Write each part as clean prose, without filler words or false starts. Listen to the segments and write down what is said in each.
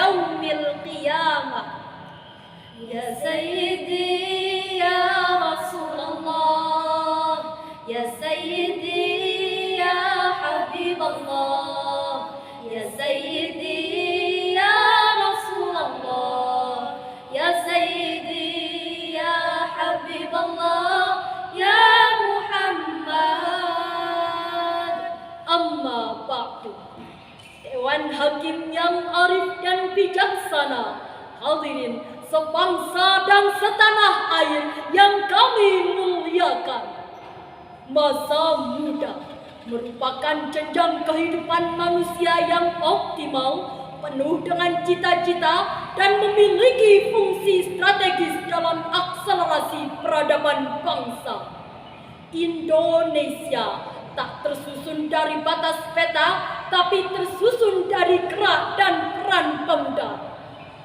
yaumil qiyamah. Ya Sayyidi ya Rasulullah, ya Sayyidi ya Habiballah, ya Sayyidi ya Rasulullah, ya Sayyidi ya Habiballah, ya Muhammad. Amma ba'du. Dewan Hakim yang arif dan bijaksana, hadirin sebangsa dan setanah air yang kami muliakan. Masa muda merupakan jenjang kehidupan manusia yang optimal, penuh dengan cita-cita dan memiliki fungsi strategis dalam akselerasi peradaban bangsa. Indonesia tak tersusun dari batas peta, tapi tersusun dari gerak dan peran pemuda.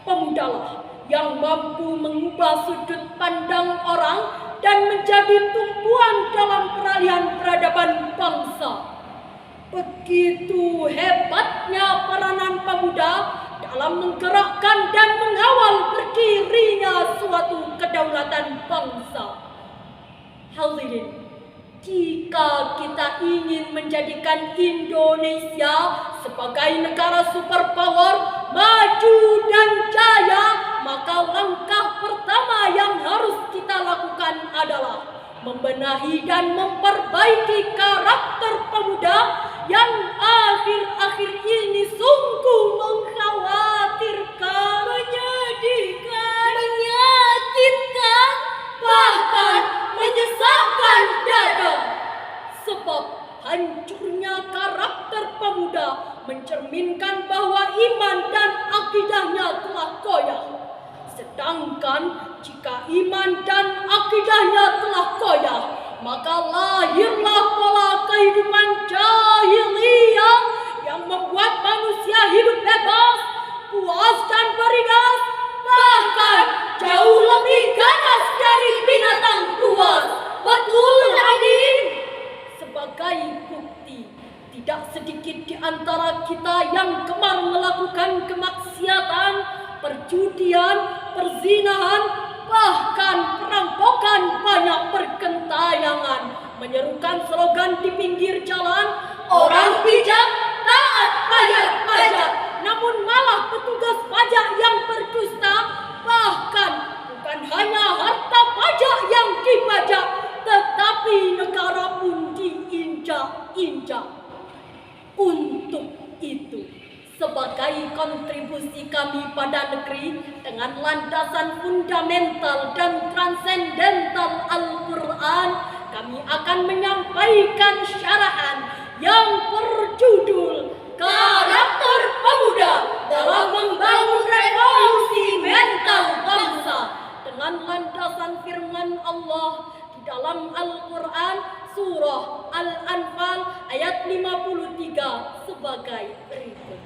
Pemudalah yang mampu mengubah sudut pandang orang dan menjadi tumpuan dalam peralihan peradaban bangsa. Begitu hebatnya peranan pemuda dalam menggerakkan dan mengawal berdirinya suatu kedaulatan bangsa. Hadirin, jika kita ingin menjadikan Indonesia sebagai negara superpower, maju dan jaya, maka langkah pertama yang harus kita lakukan adalah membenahi dan memperbaiki karakter pemuda yang akhir-akhir ini sungguh mengkhawatirkan, menyedihkan, menyakitkan, bahkan menyesakkan dada. Sebab hancurnya karakter pemuda mencerminkan bahwa iman dan akidahnya telah goyah. Sedangkan jika iman dan akidahnya telah goyah, maka lahirlah pola kehidupan jahiliyah yang membuat manusia hidup bebas, puas dan beringas, bahkan jauh lebih ganas dari binatang buas. Betul, hadirin. Sebagai bukti, tidak sedikit di antara kita yang gemar melakukan kemaksiatan, perjudian, perzinahan, bahkan perampokan, banyak bergentayangan, menyerukan slogan di pinggir jalan, orang bijak taat bayar pajak, namun malah petugas pajak yang berdusta. Bahkan bukan hanya harta pajak yang dipajak, tetapi negara pun diinjak-injak. Untuk itu, sebagai kontribusi kami pada negeri dengan landasan fundamental dan transendental Al-Quran, kami akan menyampaikan syarahan yang berjudul Karakter Pemuda dalam Membangun Revolusi Mental Bangsa, dengan landasan firman Allah di dalam Al-Quran surah Al-Anfal ayat 53 sebagai berikut.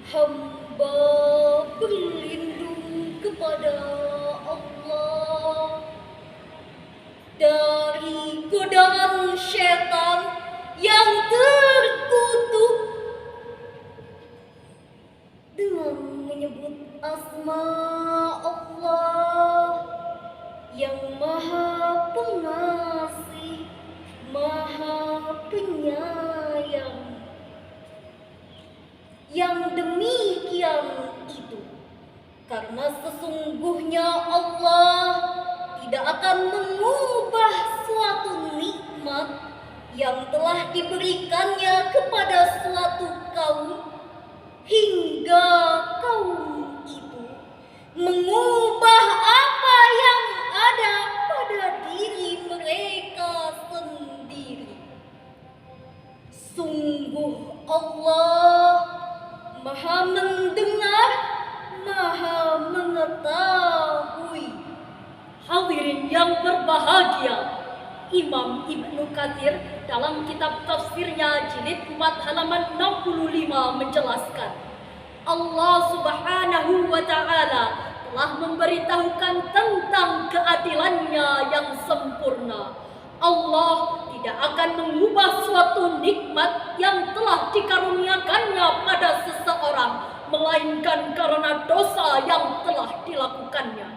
Hamba berlindung kepada Allah dari godaan syaitan yang terkutuk dengan menyebut asma Allah yang Maha Pengasih, Maha Penyayang. Yang demikian itu karena sesungguhnya Allah tidak akan mengubah suatu nikmat yang telah diberikannya kepada suatu kaum hingga kaum itu mengubah apa yang ada pada diri mereka sendiri. Sungguh Allah Maha mendengar, Maha mengetahui. Hadirin yang berbahagia, Imam Ibnu Katsir dalam kitab tafsirnya jilid 4 halaman 65 menjelaskan, Allah Subhanahu wa Ta'ala telah memberitahukan tentang keadilannya yang sempurna. Allah tidak akan mengubah suatu nikmat yang telah dikaruniakannya pada seseorang, melainkan karena dosa yang telah dilakukannya.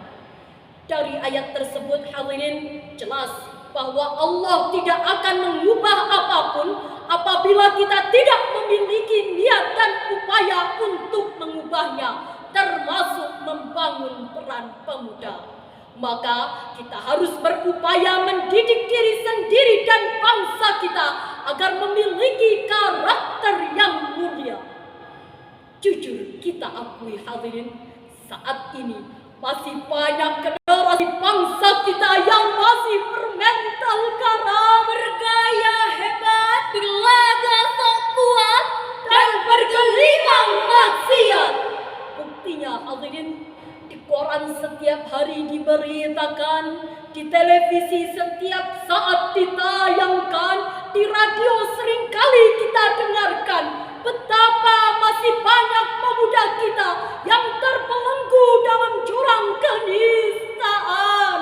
Dari ayat tersebut hadirin jelas bahwa Allah tidak akan mengubah apapun apabila kita tidak memiliki niat dan upaya untuk mengubahnya, termasuk membangun peran pemuda. Maka kita harus berupaya mendidik diri sendiri dan bangsa kita agar memiliki karakter yang mulia. Jujur kita akui hadirin, saat ini masih banyak generasi bangsa kita yang masih bermental karam, bergaya hebat, berlaga sok kuat, dan bergelimang maksiat. Buktinya hadirin, di koran setiap hari diberitakan, di televisi setiap saat ditayangkan, di radio seringkali kita dengarkan betapa masih banyak pemuda kita yang terbelenggu dalam jurang kenistaan.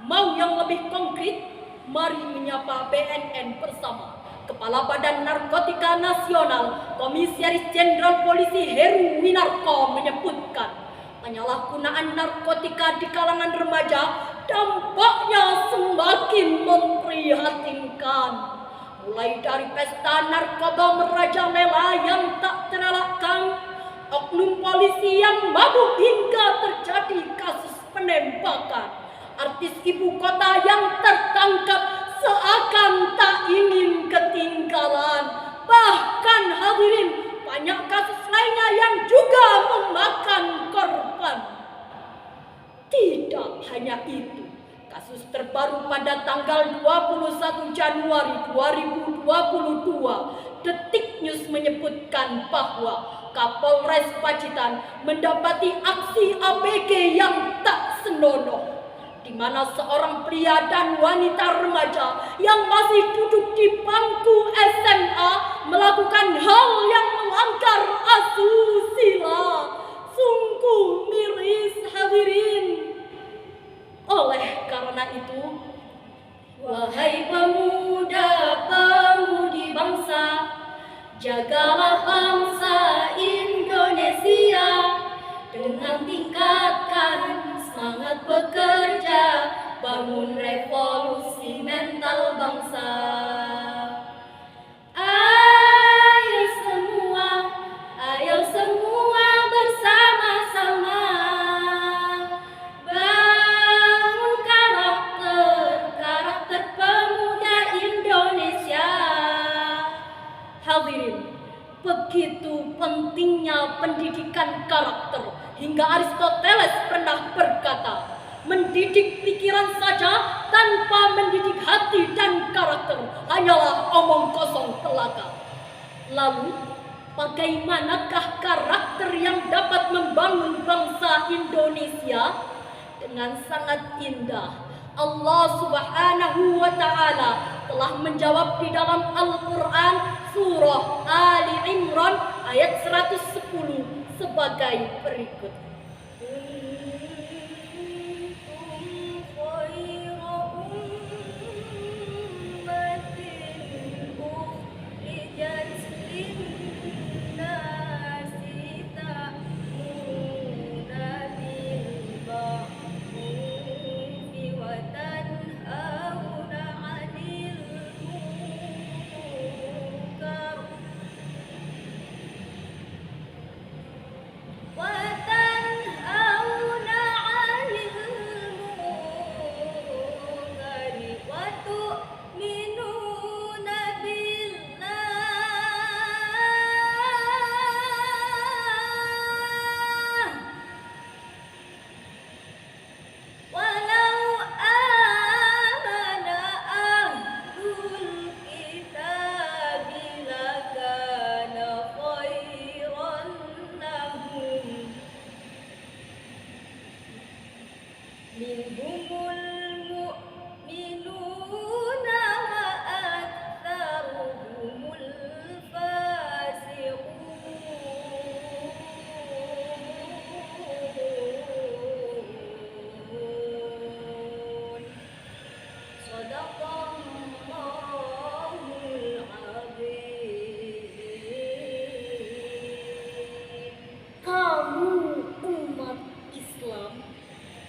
Mau yang lebih konkret? Mari menyapa BNN bersama. Kepala Badan Narkotika Nasional, Komisaris Jenderal Polisi Heru Winarko menyebutkan, penyalahgunaan narkotika di kalangan remaja dampaknya semakin memprihatinkan. Mulai dari pesta narkoba merajalela yang tak terelakkan, oknum polisi yang mabuk hingga terjadi kasus penembakan, artis ibu kota yang tertangkap seakan tak ingin ketinggalan. Bahkan hadirin, banyak kasus lainnya yang juga memakan korban. Tidak hanya itu, kasus terbaru pada tanggal 21 Januari 2022, Detik News menyebutkan bahwa Kapolres Pacitan mendapati aksi ABG yang tak senonoh, di mana seorang pria dan wanita remaja yang masih duduk di bangku SMA melakukan hal yang melanggar asusila. Sungguh miris hadirin. Oleh karena itu, wahai pemuda-pemudi bangsa, jagalah bangsa Indonesia dengan tingkatkan semangat bekerja, bangun revolusi mental bangsa. Ayo semua bersama-sama bangun karakter pemuda Indonesia. Hadirin, begitu pentingnya pendidikan karakter hingga Aristoteles pernah berkata, mendidik pikiran saja tanpa mendidik hati dan karakter hanyalah omong kosong belaka. Lalu, bagaimanakah karakter yang dapat membangun bangsa Indonesia? Dengan sangat indah, Allah Subhanahu wa Ta'ala telah menjawab di dalam Al-Quran surah Ali Imran ayat 110 sebagai berikut.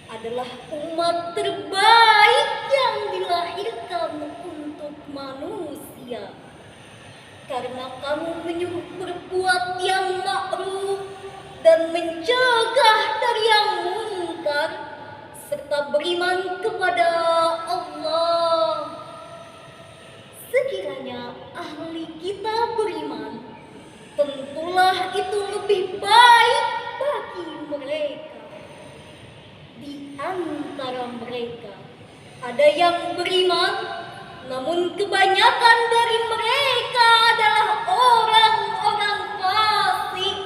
Adalah umat terbaik yang dilahirkan untuk manusia. Karena kamu menyuruh berbuat yang ma'ruf dan mencegah dari yang munkar, serta beriman kepada Allah. Sekiranya ahli kita beriman, tentulah itu lebih baik bagi mereka. Di antara mereka ada yang beriman, namun kebanyakan dari mereka adalah orang-orang fasik.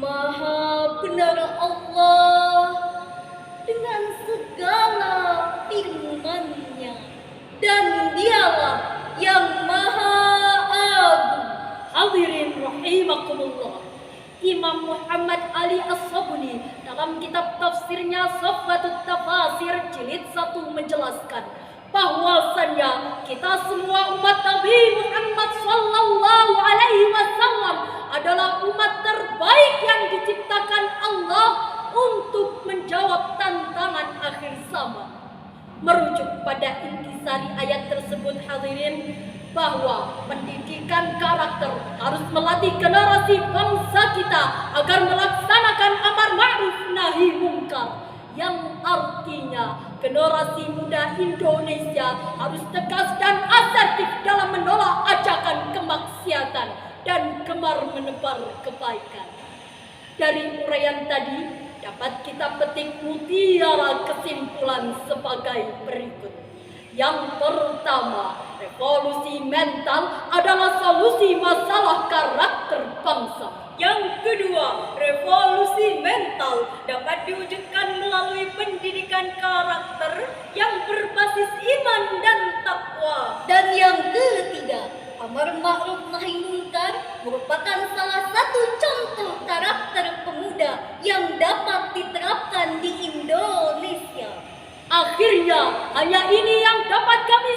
Maha benar Allah dengan segala firman-Nya, dan Dialah yang Maha Agung. Hadirin rahimakumullah. Imam Muhammad Ali As-Sabuni dalam kitab tafsirnya Safwatut Tafasir jilid 1 menjelaskan bahwasannya kita semua umat Nabi Muhammad sallallahu alaihi wasallam adalah umat terbaik yang diciptakan Allah untuk menjawab tantangan akhir zaman. Merujuk pada intisari ayat tersebut, hadirin, bahwa pendidikan karakter harus melatih generasi bangsa kita agar melaksanakan amar ma'ruf nahi munkar, yang artinya generasi muda Indonesia harus tegas dan asertif dalam menolak ajakan kemaksiatan dan gemar menebar kebaikan. Dari uraian tadi dapat kita petik mutiara kesimpulan sebagai berikut. Yang pertama, revolusi mental adalah solusi masalah karakter bangsa. Yang kedua, revolusi mental dapat diwujudkan melalui pendidikan karakter yang berbasis iman dan takwa. Dan yang ketiga, amar ma'ruf nahi munkar merupakan salah satu contoh karakter pemuda yang dapat diterapkan di Indonesia. Akhirnya, hanya ini yang dapat kami